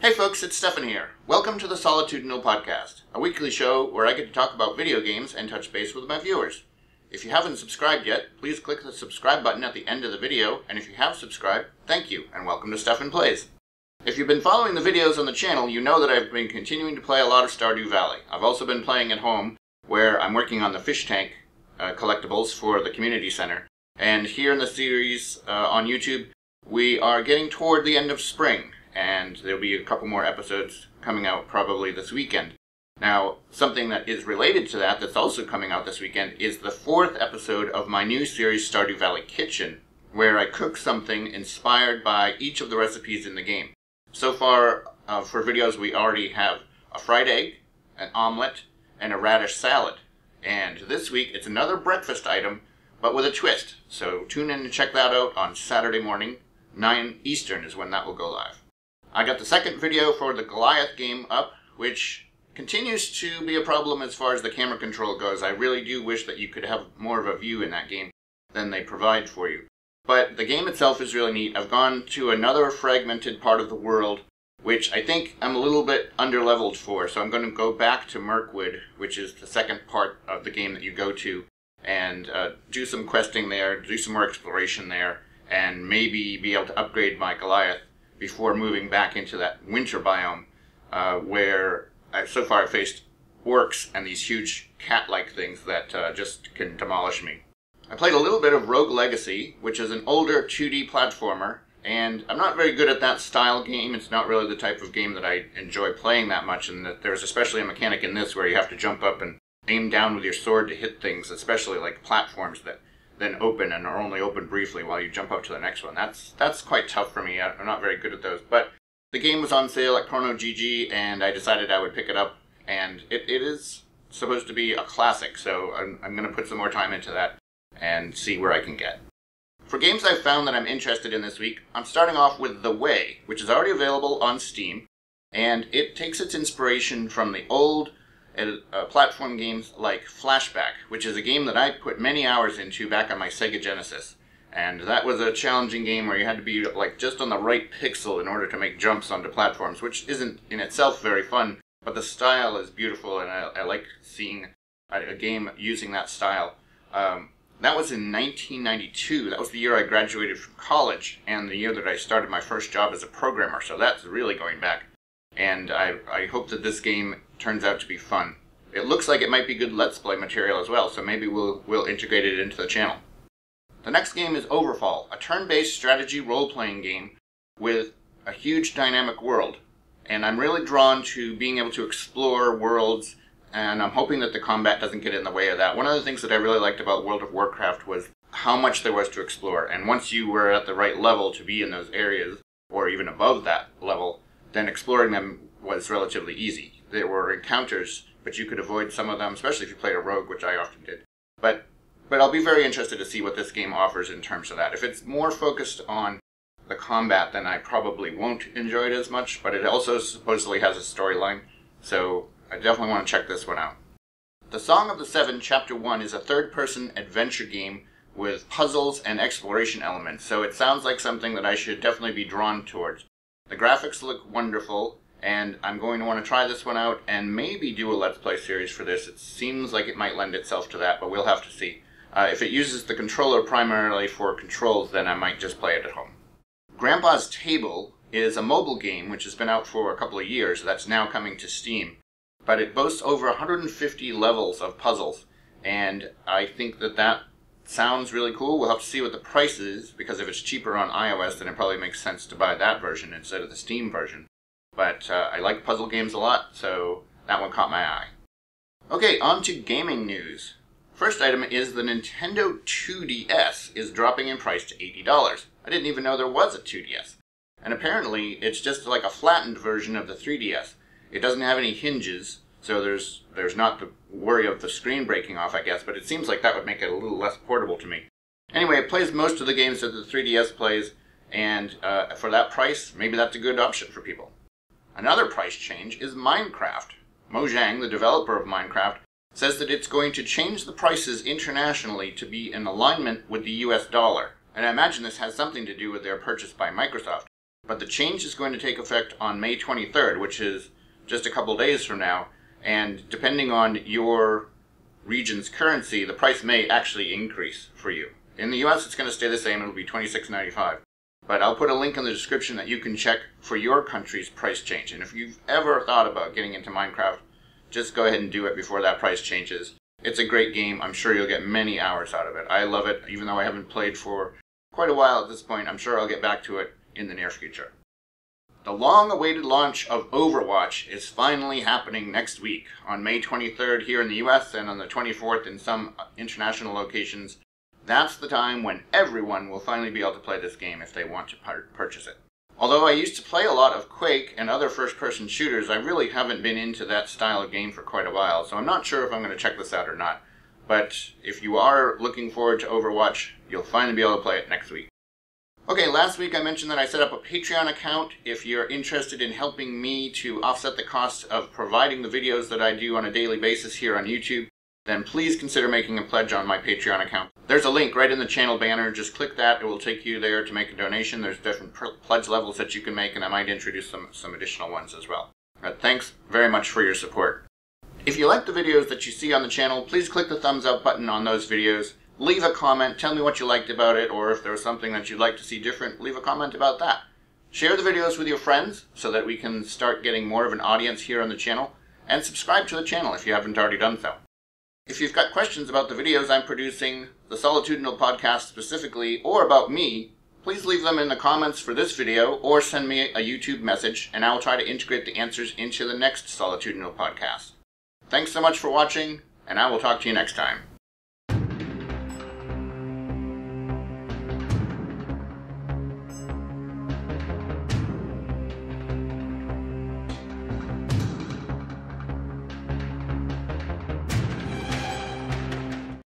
Hey folks, it's Stephan here. Welcome to the Solitudinal Podcast, a weekly show where I get to talk about video games and touch base with my viewers. If you haven't subscribed yet, please click the subscribe button at the end of the video, and if you have subscribed, thank you, and welcome to Stephan Plays. If you've been following the videos on the channel, you know that I've been continuing to play a lot of Stardew Valley. I've also been playing at home, where I'm working on the fish tank collectibles for the community center. And here in the series on YouTube, we are getting toward the end of spring, and there'll be a couple more episodes coming out probably this weekend. Now, something that is related to that that's also coming out this weekend is the 4th episode of my new series, Stardew Valley Kitchen, where I cook something inspired by each of the recipes in the game. So far, for videos, we already have a fried egg, an omelet, and a radish salad. And this week, it's another breakfast item, but with a twist. So tune in to check that out on Saturday morning. 9 Eastern is when that will go live. I got the second video for the Goliath game up, which continues to be a problem as far as the camera control goes. I really do wish that you could have more of a view in that game than they provide for you. But the game itself is really neat. I've gone to another fragmented part of the world, which I think I'm a little bit underleveled for. So I'm going to go back to Mirkwood, which is the second part of the game that you go to, and do some questing there, do some more exploration there, and maybe be able to upgrade my Goliath before moving back into that winter biome, where so far I've faced orcs and these huge cat-like things that just can demolish me. I played a little bit of Rogue Legacy, which is an older 2D platformer, and I'm not very good at that style game. It's not really the type of game that I enjoy playing that much, and that there's especially a mechanic in this where you have to jump up and aim down with your sword to hit things, especially like platforms that then open and are only open briefly while you jump up to the next one. That's quite tough for me. I'm not very good at those. But the game was on sale at Chrono GG, and I decided I would pick it up. And it is supposed to be a classic, so I'm going to put some more time into that and see where I can get. For games I've found that I'm interested in this week, I'm starting off with The Way, which is already available on Steam. And it takes its inspiration from the old platform games like Flashback, which is a game that I put many hours into back on my Sega Genesis. And that was a challenging game where you had to be like just on the right pixel in order to make jumps onto platforms, which isn't in itself very fun, but the style is beautiful, and I like seeing a game using that style. That was in 1992. That was the year I graduated from college, and the year that I started my first job as a programmer, so that's really going back. And I hope that this game turns out to be fun. It looks like it might be good Let's Play material as well, so maybe we'll integrate it into the channel. The next game is Overfall, a turn-based strategy role-playing game with a huge dynamic world. And I'm really drawn to being able to explore worlds, and I'm hoping that the combat doesn't get in the way of that. One of the things that I really liked about World of Warcraft was how much there was to explore. And once you were at the right level to be in those areas, or even above that level, then exploring them was relatively easy. There were encounters, but you could avoid some of them, especially if you played a rogue, which I often did. But I'll be very interested to see what this game offers in terms of that. If it's more focused on the combat, then I probably won't enjoy it as much, but it also supposedly has a storyline, so I definitely want to check this one out. The Song of the Seven Chapter 1 is a third-person adventure game with puzzles and exploration elements, so it sounds like something that I should definitely be drawn towards. The graphics look wonderful, and I'm going to want to try this one out and maybe do a Let's Play series for this. It seems like it might lend itself to that, but we'll have to see. If it uses the controller primarily for controls, then I might just play it at home. Grandpa's Table is a mobile game which has been out for a couple of years that's now coming to Steam. But it boasts over 150 levels of puzzles, and I think that sounds really cool. We'll have to see what the price is, because if it's cheaper on iOS, then it probably makes sense to buy that version instead of the Steam version. But I like puzzle games a lot, so that one caught my eye. Okay, on to gaming news. First item is the Nintendo 2DS is dropping in price to $80. I didn't even know there was a 2DS. And apparently, it's just like a flattened version of the 3DS. It doesn't have any hinges, so there's not the worry of the screen breaking off, I guess, but it seems like that would make it a little less portable to me. Anyway, it plays most of the games that the 3DS plays, and for that price, maybe that's a good option for people. Another price change is Minecraft. Mojang, the developer of Minecraft, says that it's going to change the prices internationally to be in alignment with the US dollar. And I imagine this has something to do with their purchase by Microsoft. But the change is going to take effect on May 23rd, which is just a couple days from now, and depending on your region's currency, the price may actually increase for you. In the US, it's going to stay the same. It'll be $26.95. But I'll put a link in the description that you can check for your country's price change. And if you've ever thought about getting into Minecraft, just go ahead and do it before that price changes. It's a great game. I'm sure you'll get many hours out of it. I love it, even though I haven't played for quite a while at this point. I'm sure I'll get back to it in the near future. The long-awaited launch of Overwatch is finally happening next week on May 23rd here in the US and on the 24th in some international locations. That's the time when everyone will finally be able to play this game if they want to purchase it. Although I used to play a lot of Quake and other first-person shooters, I really haven't been into that style of game for quite a while, so I'm not sure if I'm going to check this out or not. But if you are looking forward to Overwatch, you'll finally be able to play it next week. Okay, last week I mentioned that I set up a Patreon account. If you're interested in helping me to offset the cost of providing the videos that I do on a daily basis here on YouTube, then please consider making a pledge on my Patreon account. There's a link right in the channel banner. Just click that. It will take you there to make a donation. There's different pledge levels that you can make, and I might introduce some additional ones as well. But thanks very much for your support. If you like the videos that you see on the channel, please click the thumbs up button on those videos. Leave a comment. Tell me what you liked about it, or if there was something that you'd like to see different, leave a comment about that. Share the videos with your friends so that we can start getting more of an audience here on the channel, and subscribe to the channel if you haven't already done so. If you've got questions about the videos I'm producing, the Solitudinal Podcast specifically, or about me, please leave them in the comments for this video or send me a YouTube message and I'll try to integrate the answers into the next Solitudinal Podcast. Thanks so much for watching, and I will talk to you next time.